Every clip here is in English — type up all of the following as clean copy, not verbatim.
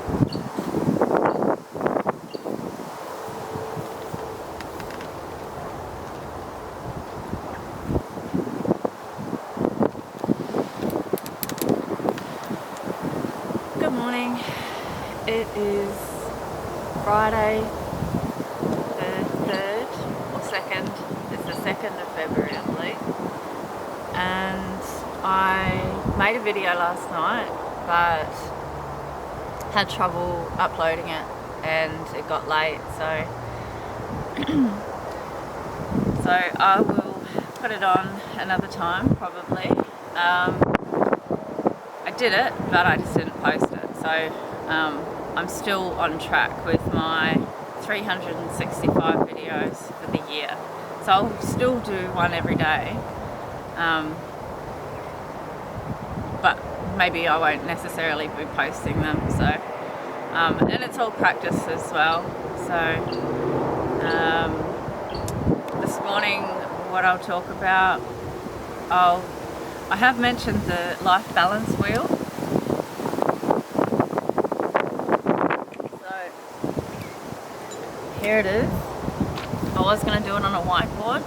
Good morning. It is Friday the 3rd or 2nd. It's the 2nd of February, I believe. And I made a video last night but had trouble uploading it and it got late, so I will put it on another time probably. I did it, but I just didn't post it. So I'm still on track with my 365 videos for the year. So I'll still do one every day. But maybe I won't necessarily be posting them. So, and it's all practice as well. So this morning, what I'll talk about, I have mentioned the life balance wheel. So here it is. I was going to do it on a whiteboard,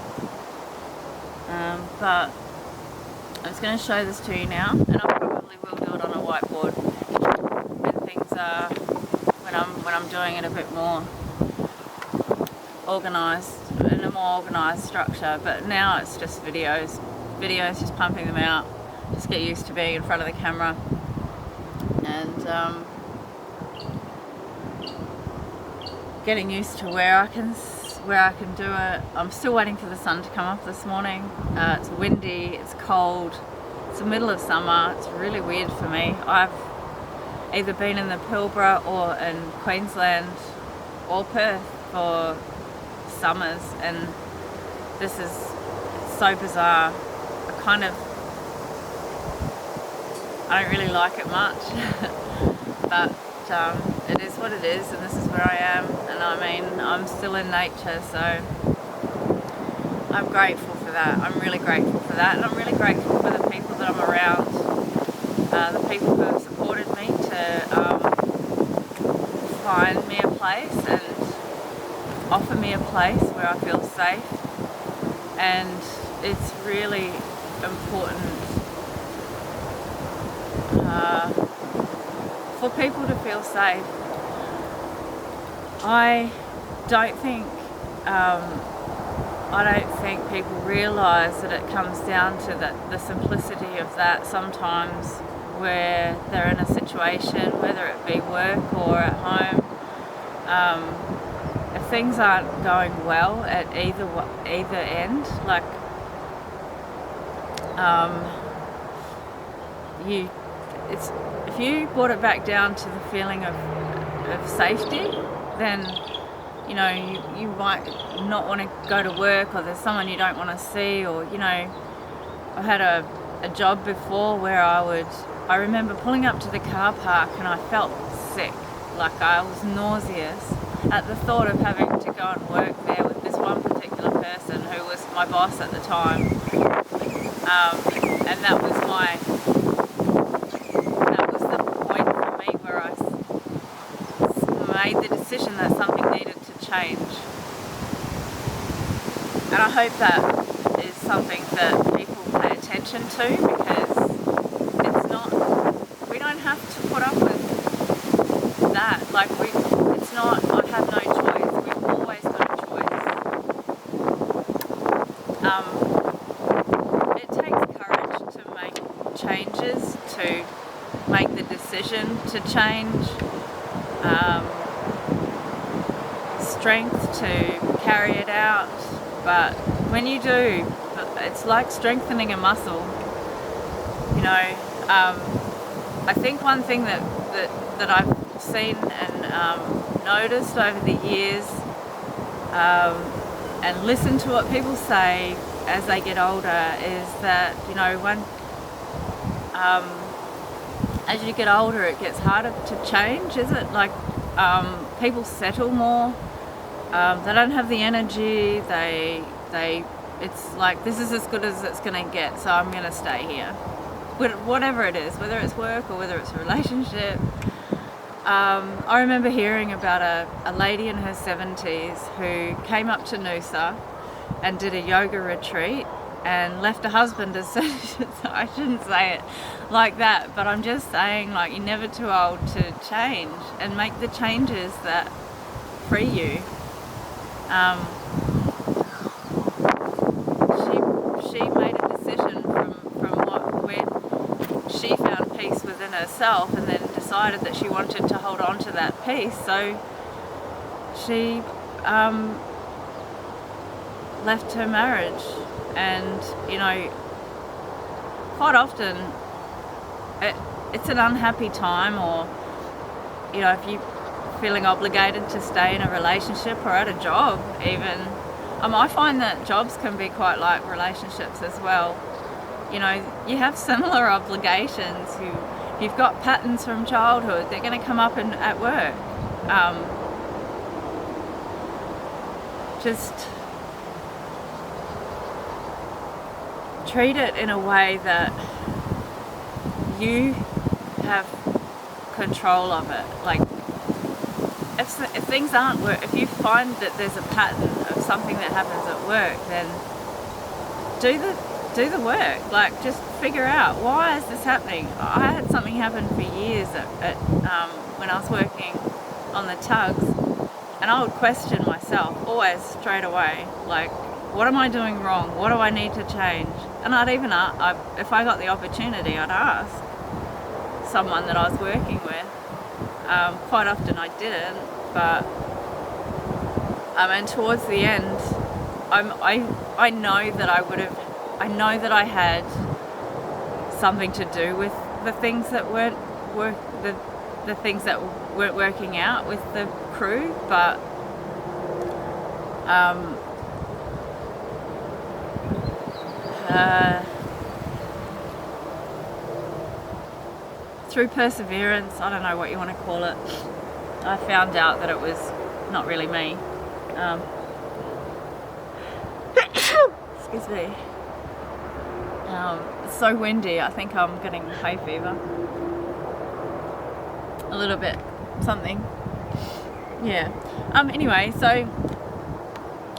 but I'm just going to show this to you now, and I probably will do it on a whiteboard when things are, when I'm doing it a bit more organised, in a more organised structure. But now it's just videos, just pumping them out. Just get used to being in front of the camera, and getting used to where I can do it. I'm still waiting for the sun to come up this morning. It's windy, it's cold, it's the middle of summer. It's really weird for me. I've either been in the Pilbara or in Queensland or Perth for summers, and this is so bizarre. I don't really like it much, but it is what it is, and this is where I am. And I mean, I'm still in nature, so I'm grateful for that. I'm really grateful for that, and I'm really grateful for the people that I'm around, the people who have supported me to find me a place and offer me a place where I feel safe. And it's really important for people to feel safe. I don't think people realise that it comes down to the simplicity of that sometimes, where they're in a situation, whether it be work or at home, if things aren't going well at either end, like if you brought it back down to the feeling of safety, then you might not want to go to work, or there's someone you don't want to see, or I had a job before where I remember pulling up to the car park and I felt sick, like I was nauseous at the thought of having to go and work there with this one particular person who was my boss at the time, and that was the point for me where I made the decision that something needed to change. And I hope that is something that people pay attention to, because we don't have to put up with that. Like it's not, I have no choice. We've always got a choice. It takes courage to make changes, to make the decision to change, strength to carry it out. But when you do, it's like strengthening a muscle. I think one thing that I've seen and noticed over the years, and listen to what people say as they get older, is that when as you get older, it gets harder to change. Is it like people settle more? They don't have the energy. It's like, this is as good as it's going to get, so I'm going to stay here. Whatever it is, whether it's work or whether it's a relationship, I remember hearing about a lady in her 70s who came up to Noosa and did a yoga retreat and left a husband as soon as, I shouldn't say it like that, but I'm just saying, like, you're never too old to change and make the changes that free you. She made a decision from where she found peace within herself, and then decided that she wanted to hold on to that peace. So she left her marriage, and quite often it's an unhappy time, or if you're feeling obligated to stay in a relationship or at a job even. I find that jobs can be quite like relationships as well. You have similar obligations. You've got patterns from childhood. They're going to come up at work. Just treat it in a way that you have control of it. Like, if things aren't work, if you find that there's a pattern of something that happens at work, then do the work. Like, just figure out, why is this happening? I had something happen for years at when I was working on the tugs, and I would question myself always straight away, like, what am I doing wrong? What do I need to change? And I'd even if I got the opportunity, I'd ask someone that I was working with. Quite often I didn't, but and towards the end, I know that I know that I had something to do with the things that weren't working out with the crew, but through perseverance, I don't know what you want to call it, I found out that it was not really me. Excuse me. It's so windy, I think I'm getting hay fever. A little bit, something. Yeah. Anyway, so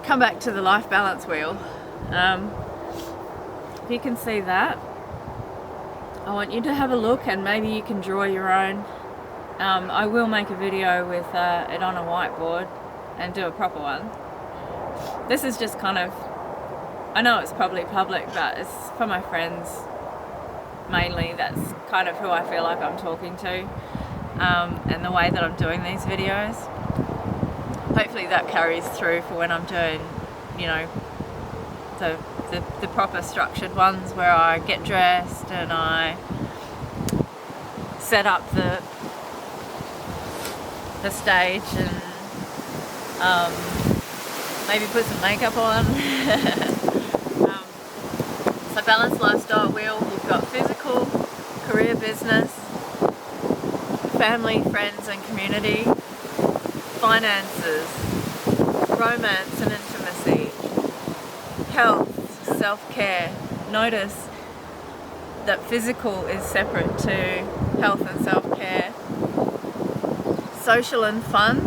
come back to the life balance wheel. If you can see that, I want you to have a look, and maybe you can draw your own. I will make a video with it on a whiteboard and do a proper one. This is just kind of, I know it's probably public, but it's for my friends mainly. That's kind of who I feel like I'm talking to, and the way that I'm doing these videos. Hopefully that carries through for when I'm doing, the proper structured ones, where I get dressed and I set up the stage and maybe put some makeup on. So balanced lifestyle wheel, you've got physical, career, business, family, friends and community, finances, romance and intimacy, health, self-care. Notice that physical is separate to health and self-care. Social and fun.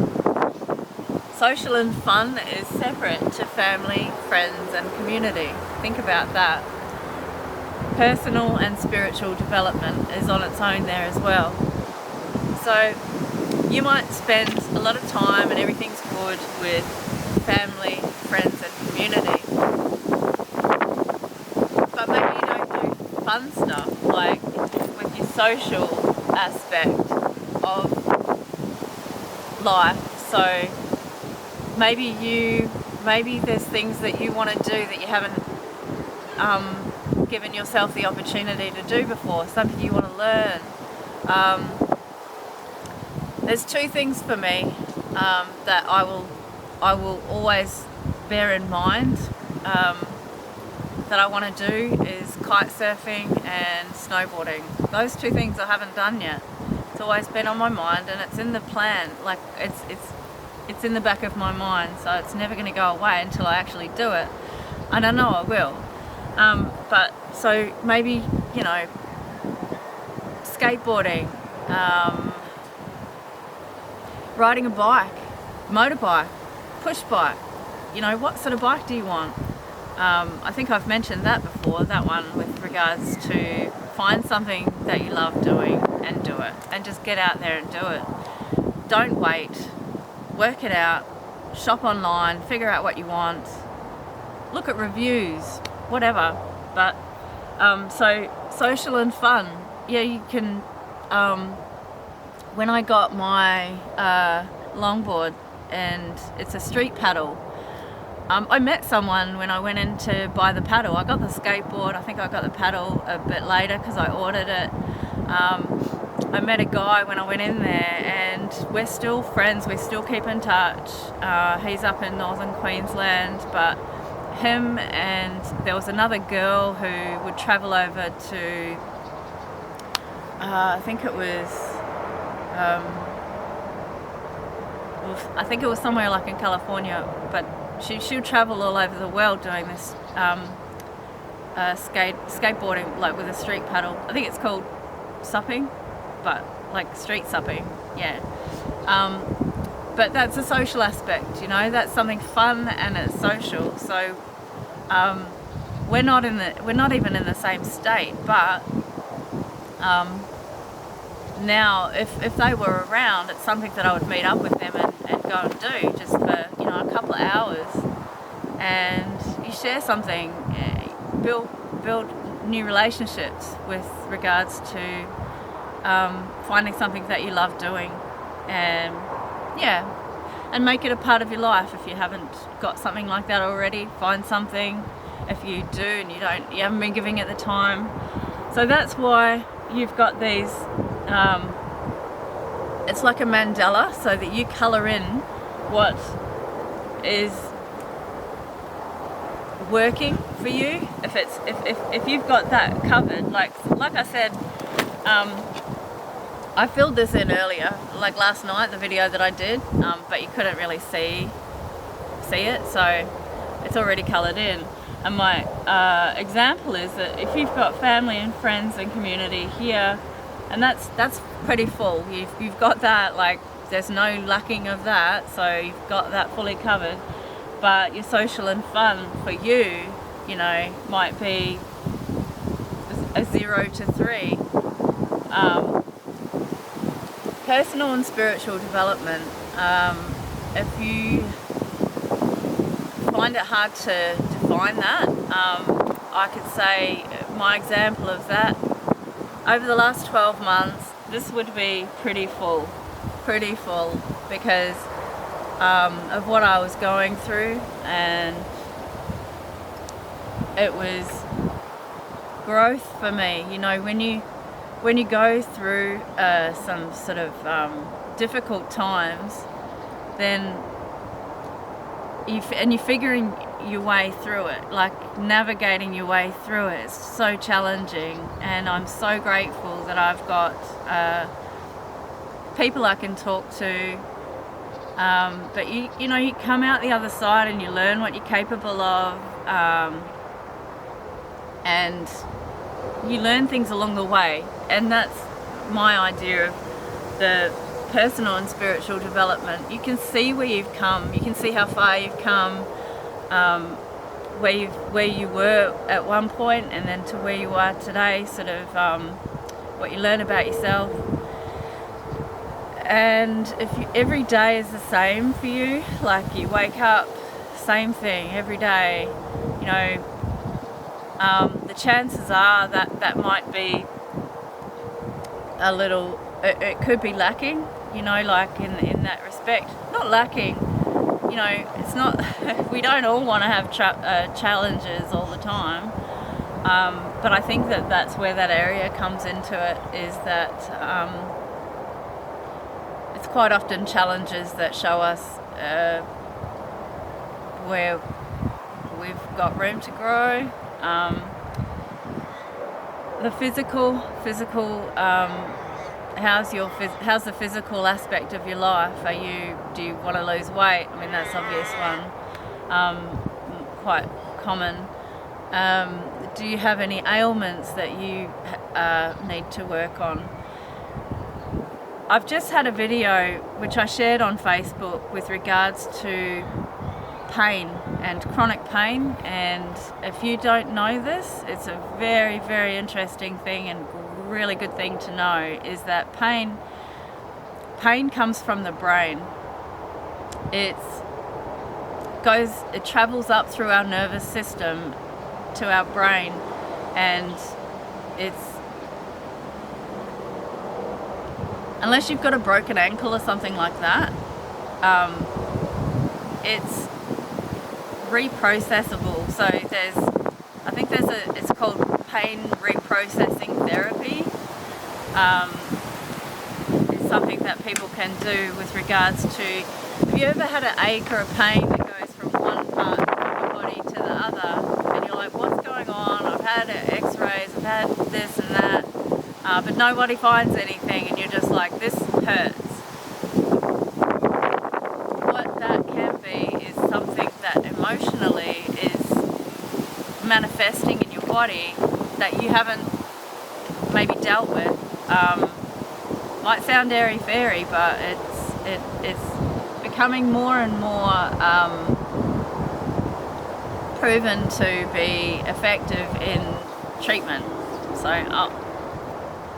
Social and fun is separate to family, friends and community. Think about that. Personal and spiritual development is on its own there as well. So you might spend a lot of time and everything's good with family, friends and community, but maybe you don't do fun stuff, like with your social aspect of life. So maybe there's things that you want to do that you haven't given yourself the opportunity to do before, something you want to learn. There's two things for me that I will always bear in mind that I want to do is kite surfing and snowboarding. Those two things I haven't done yet. It's always been on my mind, and it's in the plan. Like it's in the back of my mind, so it's never going to go away until I actually do it. And I know I will. But so maybe, skateboarding, riding a bike, motorbike, push bike. You know, what sort of bike do you want? I think I've mentioned that before, that one with regards to find something that you love doing and do it, and just get out there and do it. Don't wait, work it out, shop online, figure out what you want, look at reviews, whatever. But so social and fun, yeah, you can. When I got my longboard, and it's a street paddle, I met someone when I went in to buy the paddle. I got the skateboard, I think I got the paddle a bit later because I ordered it. I met a guy when I went in there, and we're still friends, we still keep in touch. He's up in northern Queensland, but him and there was another girl who would travel over to, I think it was somewhere like in California, but she'll travel all over the world doing this skateboarding, like with a street paddle. I think it's called supping, but like street supping, yeah. But that's a social aspect, you know. That's something fun and it's social. So we're not even in the same state, but now if they were around, it's something that I would meet up with them and go and do just for, you know, a couple of hours, and you share something, build new relationships with regards to finding something that you love doing, and and make it a part of your life. If you haven't got something like that already, find something. If you do and you haven't been giving it the time. So that's why you've got these, it's like a mandala, so that you colour in what is working for you. If you've got that covered, like I said, I filled this in earlier, like last night, the video that I did, but you couldn't really see it, so it's already coloured in. And my example is that if you've got family and friends and community here, and that's pretty full. You've got that, like there's no lacking of that, so you've got that fully covered. But your social and fun for you, you know, might be a 0 to 3. Personal and spiritual development. If you find it hard to define that, I could say my example of that, over the last 12 months, this would be pretty full because of what I was going through, and it was growth for me. You know, when you go through some sort of difficult times, then you're figuring your way through it, like navigating your way through it. It's so challenging, and I'm so grateful that I've got people I can talk to. But you know, you come out the other side and you learn what you're capable of, and you learn things along the way. And that's my idea of the personal and spiritual development. You can see where you've come, you can see how far you've come, where you were at one point and then to where you are today, sort of what you learn about yourself. And every day is the same for you, like you wake up, same thing every day, you know, the chances are that might be a little, it could be lacking, you know, like in that respect. Not lacking, you know, it's not, we don't all want to have challenges all the time, but I think that's where that area comes into it, is that it's quite often challenges that show us where we've got room to grow. The physical, how's the physical aspect of your life? Do you want to lose weight? I mean, that's obvious one, quite common. Do you have any ailments that you need to work on? I've just had a video which I shared on Facebook with regards to pain and chronic pain, and if you don't know this, it's a very, very interesting thing and really good thing to know, is that pain comes from the brain. It travels up through our nervous system to our brain, and unless you've got a broken ankle or something like that, it's reprocessable. So it's called pain reprocessing therapy. It's something that people can do with regards to, have you ever had an ache or a pain that goes from one part of your body to the other, and you're like, what's going on? I've had x-rays, I've had this and that, but nobody finds anything, and you're just like, this hurts. What that can be is something that emotionally is manifesting in your body that you haven't maybe dealt with. Might sound airy-fairy, but it's becoming more and more proven to be effective in treatment. So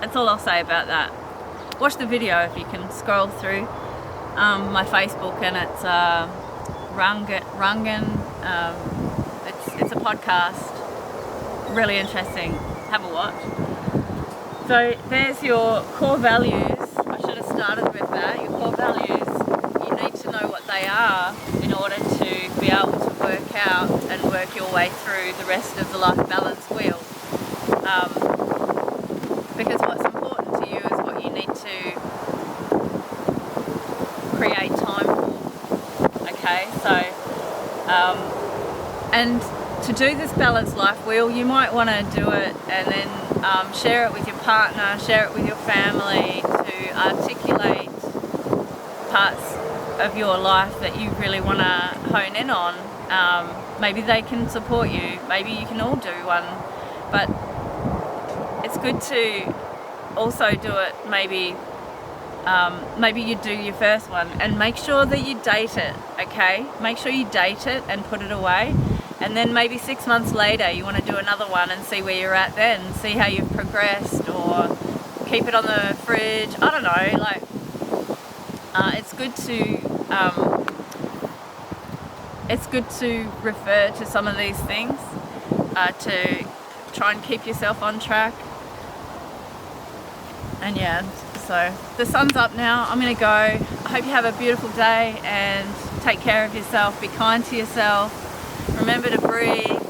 that's all I'll say about that. Watch the video if you can scroll through my Facebook, and it's Rangan. It's a podcast, really interesting. Have a watch. So there's your core values. I should have started with that. Your core values, you need to know what they are in order to be able to work out and work your way through the rest of the life balance wheel. Because what's important to you is what you need to create time for. Okay, so and to do this balanced life wheel, you might want to do it and then share it with your partner, share it with your family, to articulate parts of your life that you really want to hone in on. Maybe they can support you, maybe you can all do one, but it's good to also do it maybe you do your first one, and make sure that you date it, okay? Make sure you date it and put it away, and then maybe 6 months later you want to do another one and see where you're at then, see how you've progressed, or keep it on the fridge. I don't know, like it's good to refer to some of these things to try and keep yourself on track. And yeah, so the sun's up now. I'm gonna go. I hope you have a beautiful day and take care of yourself. Be kind to yourself. Remember to breathe.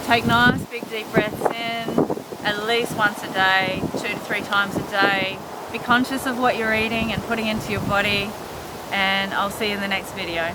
Take nice big deep breaths in at least once a day, 2 to 3 times a day. Be conscious of what you're eating and putting into your body, and I'll see you in the next video.